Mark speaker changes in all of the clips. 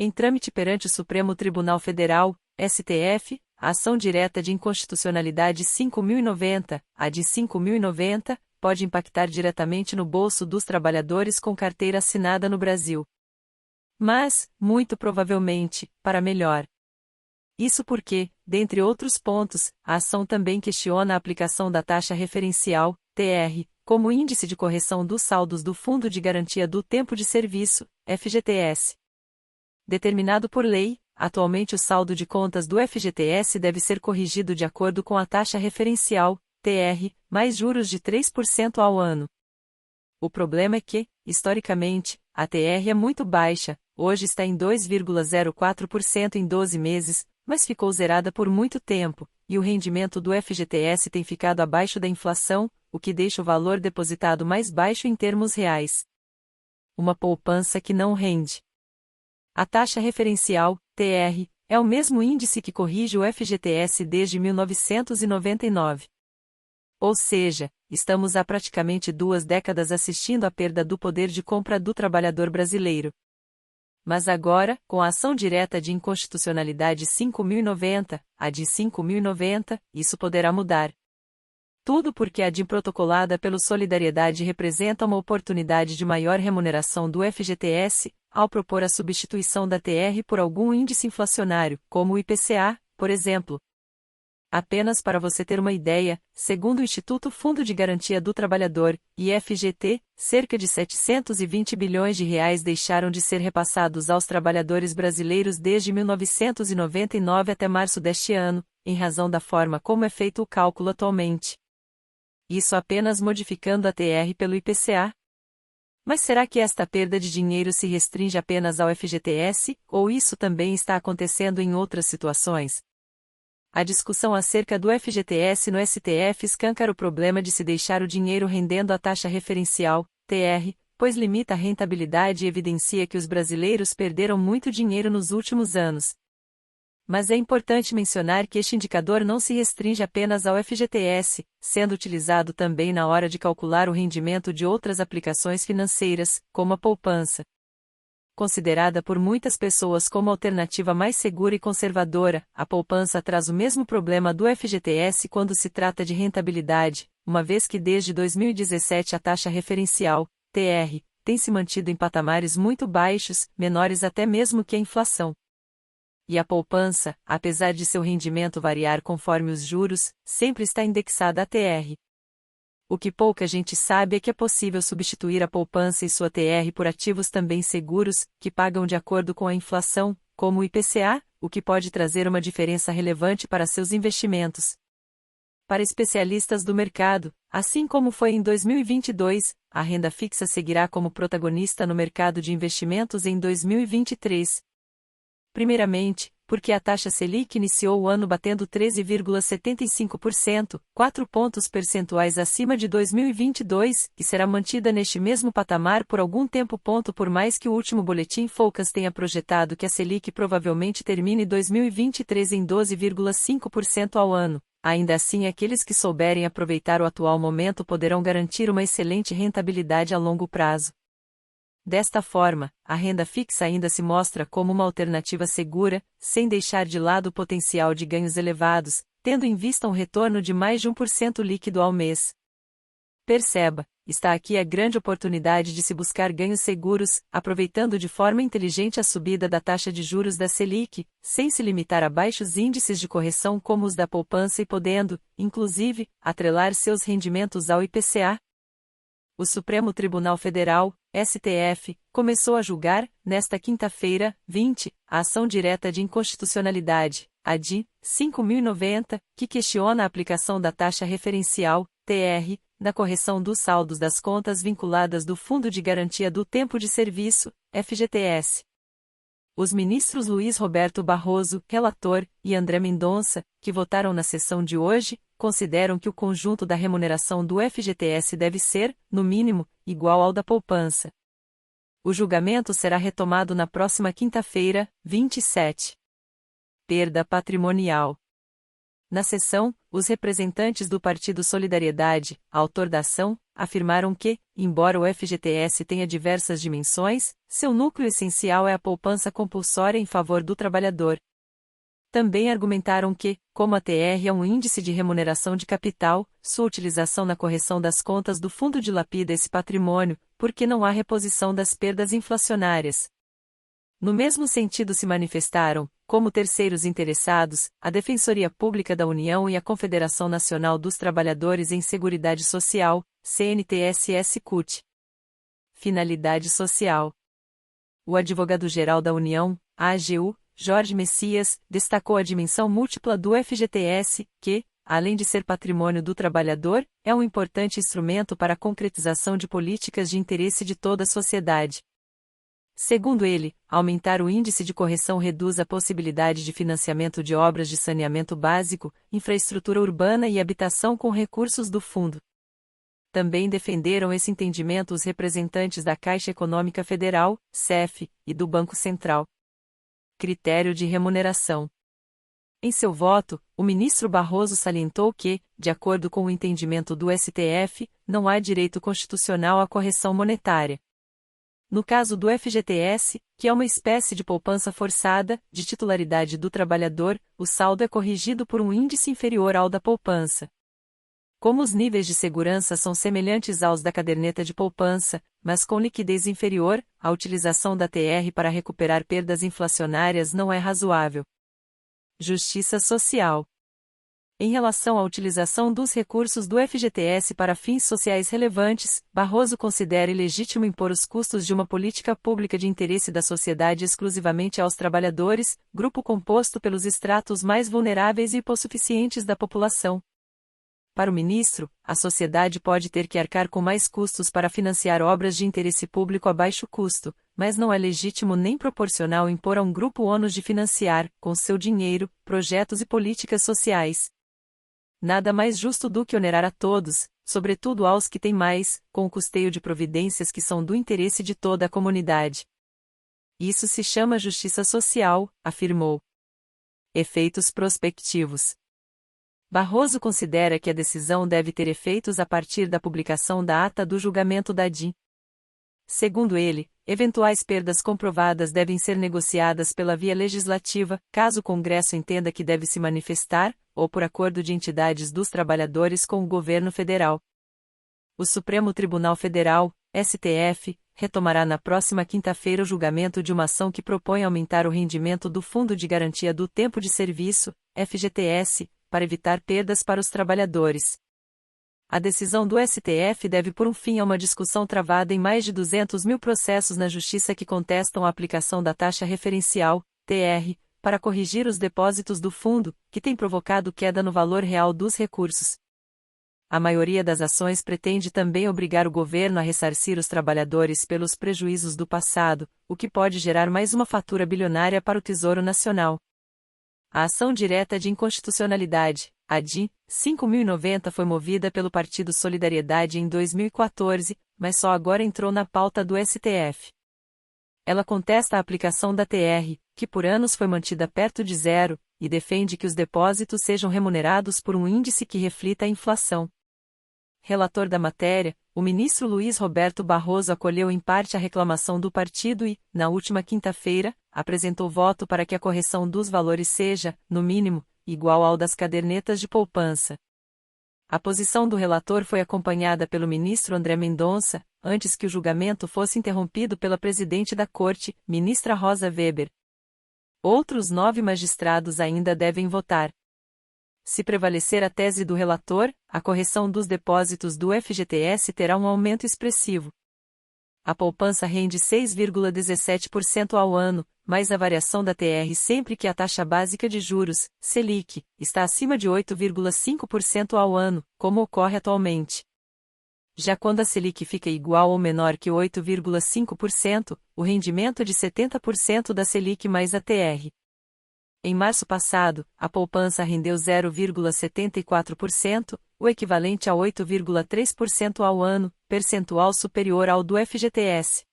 Speaker 1: Em trâmite perante o Supremo Tribunal Federal, STF, a ação direta de inconstitucionalidade 5.090, a de 5.090, pode impactar diretamente no bolso dos trabalhadores com carteira assinada no Brasil. Mas, muito provavelmente, para melhor. Isso porque, dentre outros pontos, a ação também questiona a aplicação da taxa referencial, TR, como índice de correção dos saldos do Fundo de Garantia do Tempo de Serviço, FGTS. Determinado por lei, atualmente o saldo de contas do FGTS deve ser corrigido de acordo com a taxa referencial, TR, mais juros de 3% ao ano. O problema é que, historicamente, a TR é muito baixa, hoje está em 2,04% em 12 meses, mas ficou zerada por muito tempo, e o rendimento do FGTS tem ficado abaixo da inflação, o que deixa o valor depositado mais baixo em termos reais. Uma poupança que não rende. A taxa referencial, TR, é o mesmo índice que corrige o FGTS desde 1999. Ou seja, estamos há praticamente 2 décadas assistindo à perda do poder de compra do trabalhador brasileiro. Mas agora, com a ação direta de inconstitucionalidade 5.090, a de 5.090, isso poderá mudar. Tudo porque a DIN protocolada pelo Solidariedade representa uma oportunidade de maior remuneração do FGTS, ao propor a substituição da TR por algum índice inflacionário, como o IPCA, por exemplo. Apenas para você ter uma ideia, segundo o Instituto Fundo de Garantia do Trabalhador, IFGT, cerca de 720 bilhões de reais deixaram de ser repassados aos trabalhadores brasileiros desde 1999 até março deste ano, em razão da forma como é feito o cálculo atualmente. Isso apenas modificando a TR pelo IPCA. Mas será que esta perda de dinheiro se restringe apenas ao FGTS, ou isso também está acontecendo em outras situações? A discussão acerca do FGTS no STF escancara o problema de se deixar o dinheiro rendendo a taxa referencial, TR, pois limita a rentabilidade e evidencia que os brasileiros perderam muito dinheiro nos últimos anos. Mas é importante mencionar que este indicador não se restringe apenas ao FGTS, sendo utilizado também na hora de calcular o rendimento de outras aplicações financeiras, como a poupança. Considerada por muitas pessoas como a alternativa mais segura e conservadora, a poupança traz o mesmo problema do FGTS quando se trata de rentabilidade, uma vez que desde 2017 a taxa referencial, TR, tem se mantido em patamares muito baixos, menores até mesmo que a inflação. E a poupança, apesar de seu rendimento variar conforme os juros, sempre está indexada à TR. O que pouca gente sabe é que é possível substituir a poupança e sua TR por ativos também seguros, que pagam de acordo com a inflação, como o IPCA, o que pode trazer uma diferença relevante para seus investimentos. Para especialistas do mercado, assim como foi em 2022, a renda fixa seguirá como protagonista no mercado de investimentos em 2023. Primeiramente, porque a taxa Selic iniciou o ano batendo 13,75%, 4 pontos percentuais acima de 2022, e será mantida neste mesmo patamar por algum tempo. Por mais que o último boletim Focus tenha projetado que a Selic provavelmente termine 2023 em 12,5% ao ano, ainda assim aqueles que souberem aproveitar o atual momento poderão garantir uma excelente rentabilidade a longo prazo. Desta forma, a renda fixa ainda se mostra como uma alternativa segura, sem deixar de lado o potencial de ganhos elevados, tendo em vista um retorno de mais de 1% líquido ao mês. Perceba, está aqui a grande oportunidade de se buscar ganhos seguros, aproveitando de forma inteligente a subida da taxa de juros da Selic, sem se limitar a baixos índices de correção como os da poupança e podendo, inclusive, atrelar seus rendimentos ao IPCA. O Supremo Tribunal Federal, STF, começou a julgar, nesta quinta-feira, 20, a ação direta de inconstitucionalidade, a DIN 5.090, que questiona a aplicação da taxa referencial, TR, na correção dos saldos das contas vinculadas do Fundo de Garantia do Tempo de Serviço, FGTS. Os ministros Luiz Roberto Barroso, relator, e André Mendonça, que votaram na sessão de hoje, consideram que o conjunto da remuneração do FGTS deve ser, no mínimo, igual ao da poupança. O julgamento será retomado na próxima quinta-feira, 27. Perda patrimonial. Na sessão, os representantes do Partido Solidariedade, autor da ação, afirmaram que, embora o FGTS tenha diversas dimensões, seu núcleo essencial é a poupança compulsória em favor do trabalhador. Também argumentaram que, como a TR é um índice de remuneração de capital, sua utilização na correção das contas do fundo dilapida esse patrimônio, porque não há reposição das perdas inflacionárias. No mesmo sentido se manifestaram, como terceiros interessados, a Defensoria Pública da União e a Confederação Nacional dos Trabalhadores em Seguridade Social, CNTS-CUT. Finalidade social. O advogado-geral da União, AGU, Jorge Messias, destacou a dimensão múltipla do FGTS, que, além de ser patrimônio do trabalhador, é um importante instrumento para a concretização de políticas de interesse de toda a sociedade. Segundo ele, aumentar o índice de correção reduz a possibilidade de financiamento de obras de saneamento básico, infraestrutura urbana e habitação com recursos do fundo. Também defenderam esse entendimento os representantes da Caixa Econômica Federal, CEF, e do Banco Central. Critério de remuneração. Em seu voto, o ministro Barroso salientou que, de acordo com o entendimento do STF, não há direito constitucional à correção monetária. No caso do FGTS, que é uma espécie de poupança forçada, de titularidade do trabalhador, o saldo é corrigido por um índice inferior ao da poupança. Como os níveis de segurança são semelhantes aos da caderneta de poupança, mas com liquidez inferior, a utilização da TR para recuperar perdas inflacionárias não é razoável. Justiça social. Em relação à utilização dos recursos do FGTS para fins sociais relevantes, Barroso considera ilegítimo impor os custos de uma política pública de interesse da sociedade exclusivamente aos trabalhadores, grupo composto pelos estratos mais vulneráveis e hipossuficientes da população. Para o ministro, a sociedade pode ter que arcar com mais custos para financiar obras de interesse público a baixo custo, mas não é legítimo nem proporcional impor a um grupo o ônus de financiar, com seu dinheiro, projetos e políticas sociais. Nada mais justo do que onerar a todos, sobretudo aos que têm mais, com o custeio de providências que são do interesse de toda a comunidade. Isso se chama justiça social, afirmou. Efeitos prospectivos. Barroso considera que a decisão deve ter efeitos a partir da publicação da ata do julgamento da DIN. Segundo ele, eventuais perdas comprovadas devem ser negociadas pela via legislativa, caso o Congresso entenda que deve se manifestar, ou por acordo de entidades dos trabalhadores com o governo federal. O Supremo Tribunal Federal, STF, retomará na próxima quinta-feira o julgamento de uma ação que propõe aumentar o rendimento do Fundo de Garantia do Tempo de Serviço, FGTS, para evitar perdas para os trabalhadores. A decisão do STF deve pôr um fim a uma discussão travada em mais de 200 mil processos na Justiça que contestam a aplicação da taxa referencial, TR, para corrigir os depósitos do fundo, que tem provocado queda no valor real dos recursos. A maioria das ações pretende também obrigar o governo a ressarcir os trabalhadores pelos prejuízos do passado, o que pode gerar mais uma fatura bilionária para o Tesouro Nacional. A ação direta de inconstitucionalidade, a DIN, 5.090 foi movida pelo Partido Solidariedade em 2014, mas só agora entrou na pauta do STF. Ela contesta a aplicação da TR, que por anos foi mantida perto de zero, e defende que os depósitos sejam remunerados por um índice que reflita a inflação. Relator da matéria, o ministro Luiz Roberto Barroso acolheu em parte a reclamação do partido e, na última quinta-feira, apresentou voto para que a correção dos valores seja, no mínimo, igual ao das cadernetas de poupança. A posição do relator foi acompanhada pelo ministro André Mendonça, antes que o julgamento fosse interrompido pela presidente da Corte, ministra Rosa Weber. Outros 9 magistrados ainda devem votar. Se prevalecer a tese do relator, a correção dos depósitos do FGTS terá um aumento expressivo. A poupança rende 6,17% ao ano, mais a variação da TR sempre que a taxa básica de juros, Selic, está acima de 8,5% ao ano, como ocorre atualmente. Já quando a Selic fica igual ou menor que 8,5%, o rendimento é de 70% da Selic mais a TR. Em março passado, a poupança rendeu 0,74%, o equivalente a 8,3% ao ano, percentual superior ao do FGTS.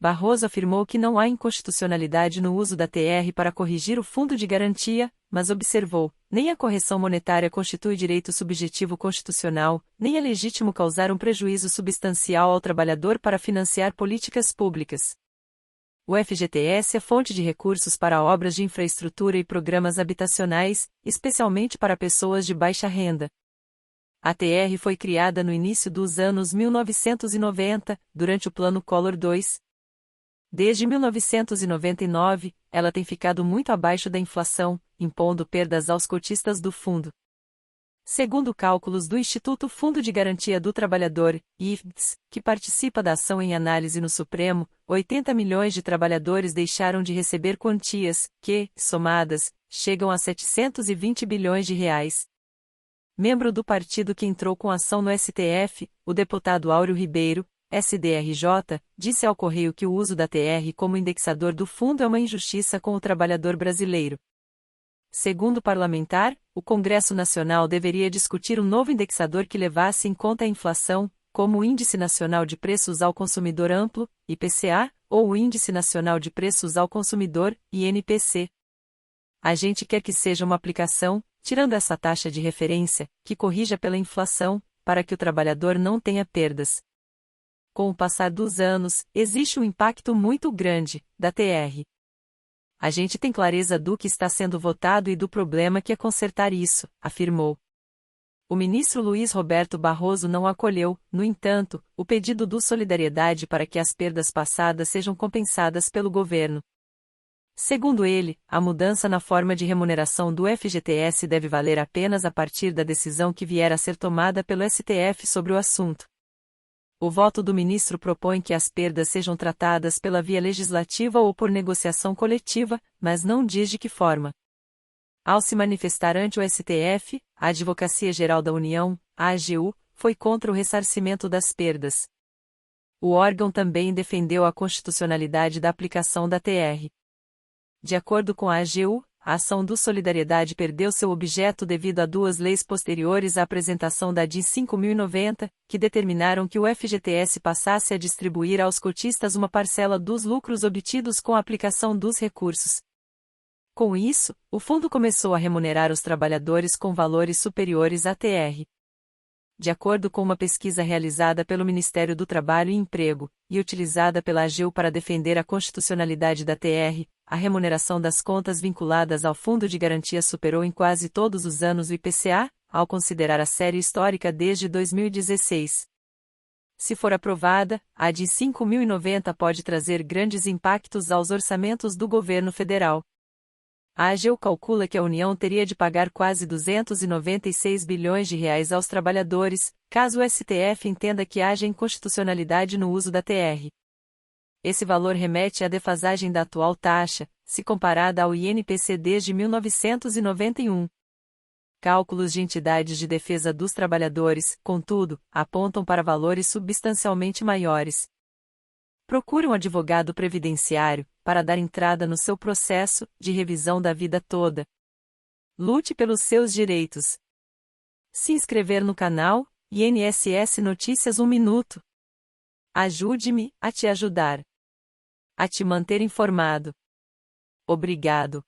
Speaker 1: Barroso afirmou que não há inconstitucionalidade no uso da TR para corrigir o fundo de garantia, mas observou: nem a correção monetária constitui direito subjetivo constitucional, nem é legítimo causar um prejuízo substancial ao trabalhador para financiar políticas públicas. O FGTS é fonte de recursos para obras de infraestrutura e programas habitacionais, especialmente para pessoas de baixa renda. A TR foi criada no início dos anos 1990, durante o Plano Collor II. Desde 1999, ela tem ficado muito abaixo da inflação, impondo perdas aos cotistas do fundo. Segundo cálculos do Instituto Fundo de Garantia do Trabalhador, IFGS, que participa da ação em análise no Supremo, 80 milhões de trabalhadores deixaram de receber quantias, que, somadas, chegam a 720 bilhões de reais. Membro do partido que entrou com ação no STF, o deputado Áureo Ribeiro, SDRJ, disse ao Correio que o uso da TR como indexador do fundo é uma injustiça com o trabalhador brasileiro. Segundo o parlamentar, o Congresso Nacional deveria discutir um novo indexador que levasse em conta a inflação, como o Índice Nacional de Preços ao Consumidor Amplo, IPCA, ou o Índice Nacional de Preços ao Consumidor, INPC. A gente quer que seja uma aplicação, tirando essa taxa de referência, que corrija pela inflação, para que o trabalhador não tenha perdas. Com o passar dos anos, existe um impacto muito grande da TR. A gente tem clareza do que está sendo votado e do problema que é consertar isso, afirmou. O ministro Luiz Roberto Barroso não acolheu, no entanto, o pedido do Solidariedade para que as perdas passadas sejam compensadas pelo governo. Segundo ele, a mudança na forma de remuneração do FGTS deve valer apenas a partir da decisão que vier a ser tomada pelo STF sobre o assunto. O voto do ministro propõe que as perdas sejam tratadas pela via legislativa ou por negociação coletiva, mas não diz de que forma. Ao se manifestar ante o STF, a Advocacia Geral da União, a AGU, foi contra o ressarcimento das perdas. O órgão também defendeu a constitucionalidade da aplicação da TR. De acordo com a AGU, a ação do Solidariedade perdeu seu objeto devido a duas leis posteriores à apresentação da DIN 5.090, que determinaram que o FGTS passasse a distribuir aos cotistas uma parcela dos lucros obtidos com a aplicação dos recursos. Com isso, o fundo começou a remunerar os trabalhadores com valores superiores à TR. De acordo com uma pesquisa realizada pelo Ministério do Trabalho e Emprego, e utilizada pela AGU para defender a constitucionalidade da TR, a remuneração das contas vinculadas ao Fundo de Garantia superou em quase todos os anos o IPCA, ao considerar a série histórica desde 2016. Se for aprovada, a DIN 5.090 pode trazer grandes impactos aos orçamentos do governo federal. A AGU calcula que a União teria de pagar quase 296 bilhões de reais aos trabalhadores, caso o STF entenda que haja inconstitucionalidade no uso da TR. Esse valor remete à defasagem da atual taxa, se comparada ao INPC desde 1991. Cálculos de entidades de defesa dos trabalhadores, contudo, apontam para valores substancialmente maiores. Procure um advogado previdenciário, para dar entrada no seu processo de revisão da vida toda. Lute pelos seus direitos. Se inscrever no canal, INSS Notícias 1 minuto. Ajude-me a te ajudar. A te manter informado. Obrigado.